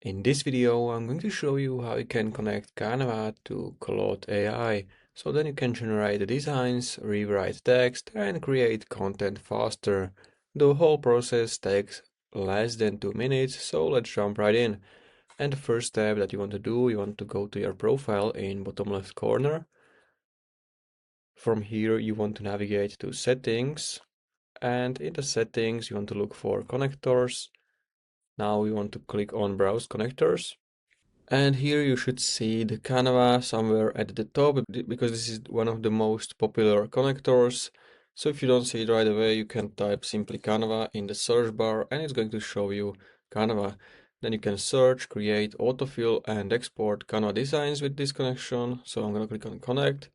In this video, I'm going to show you how you can connect Canva to Claude AI, so then you can generate the designs, rewrite text, and create content faster. The whole process takes less than 2 minutes, so let's jump right in. And the first step that you want to do, you want to go to your profile in bottom left corner. From here, you want to navigate to settings, and in the settings, you want to look for connectors. Now we want to click on browse connectors. And here you should see the Canva somewhere at the top because this is one of the most popular connectors. So if you don't see it right away, you can type simply Canva in the search bar and it's going to show you Canva. Then you can search, create, autofill and export Canva designs with this connection. So I'm going to click on connect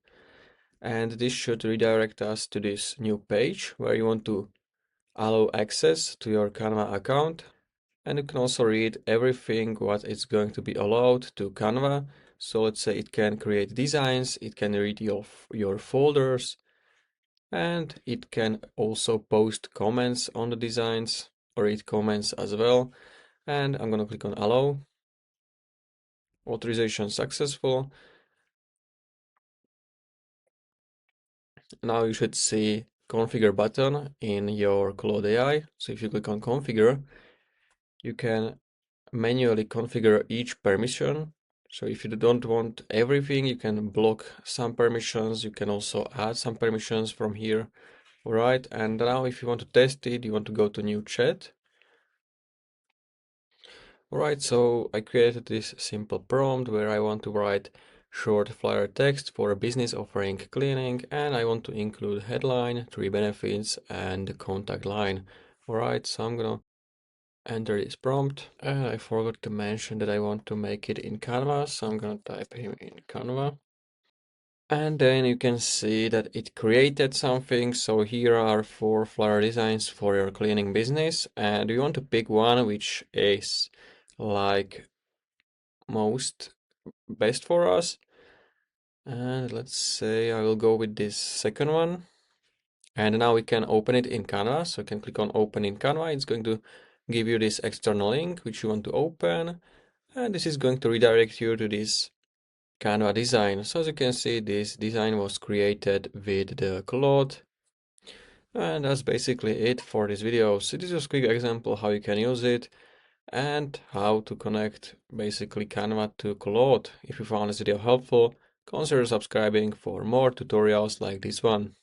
and this should redirect us to this new page where you want to allow access to your Canva account. And you can also read everything what is going to be allowed to Canva. So let's say it can create designs, it can read your folders, and it can also post comments on the designs or read comments as well. And I'm going to click on allow. Authorization successful. Now you should see configure button in your Claude AI. So if you click on configure, you can manually configure each permission. So if you don't want everything, you can block some permissions. You can also add some permissions from here. All right, and now if you want to test it, you want to go to new chat. All right, so I created this simple prompt where I want to write short flyer text for a business offering cleaning, and I want to include headline, 3 benefits, and the contact line. All right, so I'm gonna enter this prompt. And I forgot to mention that I want to make it in Canva, so I'm gonna type him in Canva. And then you can see that it created something. So here are 4 flyer designs for your cleaning business, and you want to pick one which is like most best for us. And let's say I will go with this second one. And now we can open it in Canva. So you can click on open in Canva. It's going to give you this external link which you want to open. And this is going to redirect you to this Canva design. So as you can see, this design was created with the Claude. And that's basically it for this video. So this is a quick example how you can use it and how to connect basically Canva to Claude. If you found this video helpful, consider subscribing for more tutorials like this one.